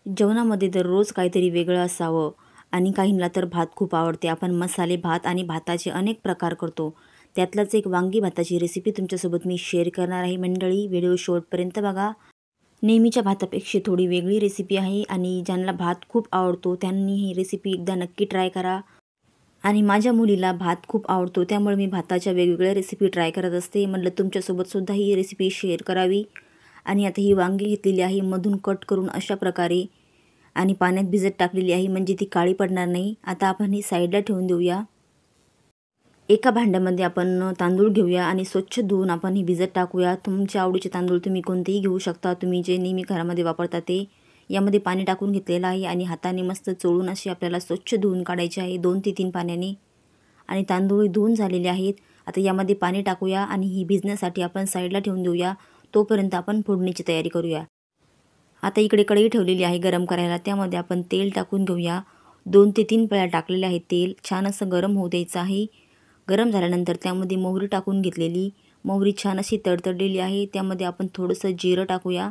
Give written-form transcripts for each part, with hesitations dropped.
जेवणामध्ये दररोज काहीतरी वेगळं असावं आणि काहींना तर भात खूप आवडते. आपण मसाले भात आणि भाताचे अनेक प्रकार करतो. त्यातलाच एक वांगी भाताची रेसिपी तुमच्यासोबत मी शेअर करणार आहे मंडळी. व्हिडिओ शेवटपर्यंत बघा. नेहमीच्या भातापेक्षा थोडी वेगळी रेसिपी आहे आणि ज्यांना भात खूप आवडतो त्यांनी ही रेसिपी एकदा नक्की ट्राय करा. आणि माझ्या मुलीला भात खूप आवडतो, त्यामुळे मी भाताच्या वेगवेगळ्या रेसिपी ट्राय करत असते. म्हटलं तुमच्यासोबतसुद्धा ही रेसिपी शेअर करावी. आणि आता ही वांगी घेतलेली आहे मधून कट करून अशा प्रकारे आणि पाण्यात भिजत टाकलेली आहे म्हणजे ती काळी पडणार नाही. आता आपण ही साईडला ठेवून देऊया. एका भांड्यामध्ये आपण तांदूळ घेऊया आणि स्वच्छ धुवून आपण ही भिजत टाकूया. तुमच्या आवडीचे तांदूळ तुम्ही कोणतेही घेऊ शकता, तुम्ही जे नेहमी घरामध्ये वापरता ते. यामध्ये पाणी टाकून घेतलेलं आहे आणि हाताने मस्त चोळून असे आपल्याला स्वच्छ धुवून काढायचे आहे 2 ते 3 पाण्याने. आणि तांदूळ धुवून झालेले आहेत. आता यामध्ये पाणी टाकूया आणि ही भिजण्यासाठी आपण साईडला ठेवून देऊया. तोपर्यंत आपण फोडणीची तयारी करूया. आता इकडे कढई ठेवलेली आहे गरम करायला. त्यामध्ये आपण तेल टाकून घेऊया. 2 ते 3 पळ्या टाकलेले आहेत तेल. छान असं गरम होऊ द्यायचं आहे. गरम झाल्यानंतर त्यामध्ये मोहरी टाकून घेतलेली. मोहरी छान अशी तडतडलेली आहे. त्यामध्ये आपण थोडंसं जिरं टाकूया.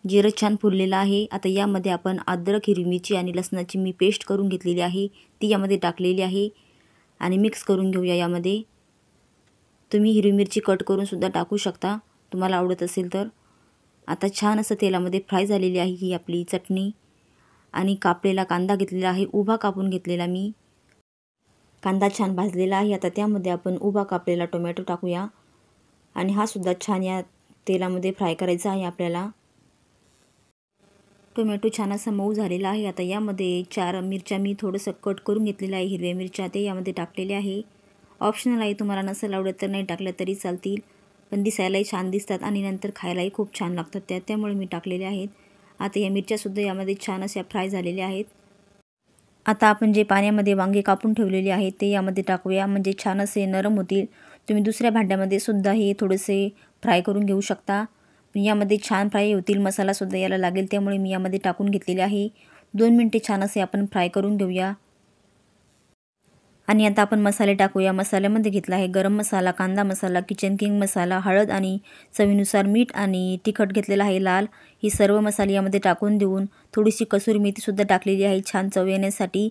जिरं छान फुललेलं आहे. आता यामध्ये आपण अद्रक, हिरवी मिरची आणि लसणाची मी पेस्ट करून घेतलेली आहे ती यामध्ये टाकलेली आहे आणि मिक्स करून घेऊया. यामध्ये तुम्ही हिरवी मिरची कट करून सुद्धा टाकू शकता तुम्हाला आवडत असेल तर. आता छान असं तेलामध्ये फ्राय झालेली आहे ही आपली चटणी. आणि कापलेला कांदा घेतलेला आहे, उभा कापून घेतलेला मी. कांदा छान भाजलेला आहे. आता त्यामध्ये आपण उभा कापलेला टोमॅटो टाकूया आणि हा सुद्धा छान या तेलामध्ये फ्राय करायचा आहे आपल्याला. टोमॅटो छान असा मऊ झालेला आहे. आता यामध्ये 4 मिरच्या मी थोडंसं कट करून घेतलेल्या आहे, हिरव्या मिरच्या ते यामध्ये टाकलेल्या आहे. ऑप्शनल आहे, तुम्हाला नसेल आवडत तर नाही टाकलं तरी चालतील, पण दिसायलाही छान दिसतात आणि नंतर खायलाही खूप छान लागतात त्यामुळे मी टाकलेले आहेत. आता या मिरच्यासुद्धा यामध्ये छान अशा फ्राय झालेल्या आहेत. आता आपण जे पाण्यामध्ये वांगे कापून ठेवलेले आहेत ते यामध्ये टाकूया म्हणजे छान असे नरम होतील. तुम्ही दुसऱ्या भांड्यामध्ये सुद्धा हे थोडेसे फ्राय करून घेऊ शकता, पण यामध्ये छान फ्राय होतील. मसालासुद्धा याला लागेल त्यामुळे मी यामध्ये टाकून घेतलेले आहे. 2 मिनिटे छान असे आपण फ्राय करून घेऊया. आणि आता आपण मसाले टाकूया. मसाल्यामध्ये घेतला आहे गरम मसाला, कांदा मसाला, किचन किंग मसाला, हळद आणि चवीनुसार मीठ आणि तिखट घेतलेला आहे लाल. ही सर्व मसाले यामध्ये टाकून देऊन थोडीशी कसुरी मेथीसुद्धा टाकलेली आहे छान चव येण्यासाठी.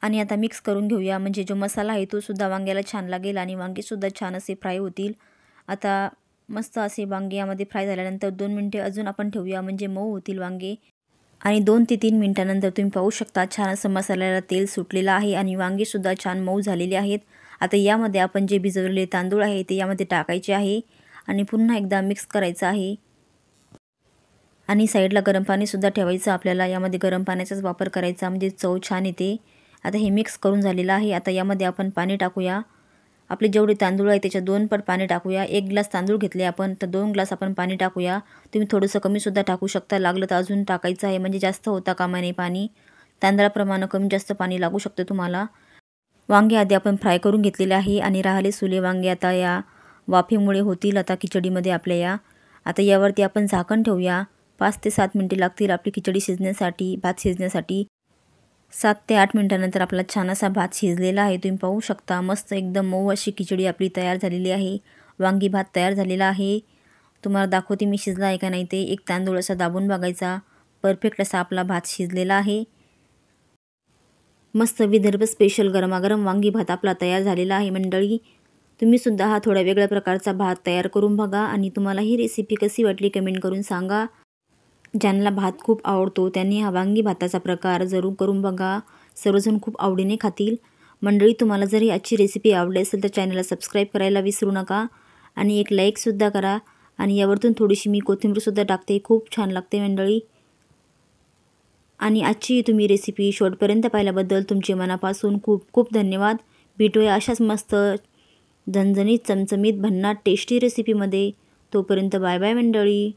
आणि आता मिक्स करून घेऊया म्हणजे जो मसाला आहे तो सुद्धा वांग्याला छान लागेल आणि वांगेसुद्धा छान असे फ्राय होतील. आता मस्त असे वांगे यामध्ये फ्राय झाल्यानंतर 2 मिनिटे अजून आपण ठेवूया म्हणजे मऊ होतील वांगे. आणि 2 ते 3 मिनिटानंतर तुम्ही पाहू शकता छान असं मसाल्याला तेल सुटलेलं आहे आणि वांगीसुद्धा छान मऊ झालेली आहेत. आता यामध्ये आपण जे भिजवलेले तांदूळ आहे ते यामध्ये टाकायचे आहे आणि पुन्हा एकदा मिक्स करायचं आहे. आणि साईडला गरम पाणीसुद्धा ठेवायचं आपल्याला. यामध्ये गरम पाण्याचाच वापर करायचा म्हणजे चव छान येते. आता हे मिक्स करून झालेलं आहे. आता यामध्ये आपण पाणी टाकूया. आपले जेवढे तांदूळ आहे त्याच्या 2 पट पाणी टाकूया. 1 ग्लास तांदूळ घेतले आपण तर 2 ग्लास आपण पाणी टाकूया. तुम्ही थोडंसं कमीसुद्धा टाकू शकता, लागलं तर अजून टाकायचं आहे म्हणजे जास्त होता कामा नये पाणी. तांदळाप्रमाणे कमी जास्त पाणी लागू शकतं तुम्हाला. वांगे आधी आपण फ्राय करून घेतलेले आहे आणि राहिले सुले वांगे आता या वाफेमुळे होतील आता खिचडीमध्ये आपल्या या. आता यावरती आपण झाकण ठेवूया. 5 ते 7 मिनिटे लागतील आपली खिचडी शिजण्यासाठी, भात शिजण्यासाठी. 7 ते 8 मिनिटानंतर आपला छान असा भात शिजलेला आहे. तुम्ही पाहू शकता मस्त एकदम मऊ अशी खिचडी आपली तयार झालेली आहे. वांगी भात तयार झालेला आहे. तुम्हाला दाखवते मी शिजला आहे का नाही ते. एक तांदूळ असा दाबून बघायचा. परफेक्ट असा आपला भात शिजलेला आहे. मस्त विदर्भ स्पेशल गरमागरम वांगी भात आपला तयार झालेला आहे मंडळी. तुम्हीसुद्धा हा थोड्या वेगळ्या प्रकारचा भात तयार करून बघा आणि तुम्हाला ही रेसिपी कशी वाटली कमेंट करून सांगा. ज्यांना भात खूप आवडतो त्यांनी हा वांगी भाताचा प्रकार जरूर करून बघा. सर्वजण खूप आवडीने खातील. मंडळी तुम्हाला जर ही आजची रेसिपी आवडली असेल तर चॅनलला सबस्क्राईब करायला विसरू नका आणि एक लाईकसुद्धा करा. आणि यावरतून थोडीशी मी कोथिंबीरसुद्धा टाकते, खूप छान लागते मंडळी. आणि आजची तुम्ही रेसिपी शेवटपर्यंत पाहिल्याबद्दल तुमचे मनापासून खूप खूप धन्यवाद. भेटूया अशाच मस्त झणझणीत चमचमीत भन्नाट टेस्टी रेसिपीमध्ये. तोपर्यंत बाय बाय मंडळी.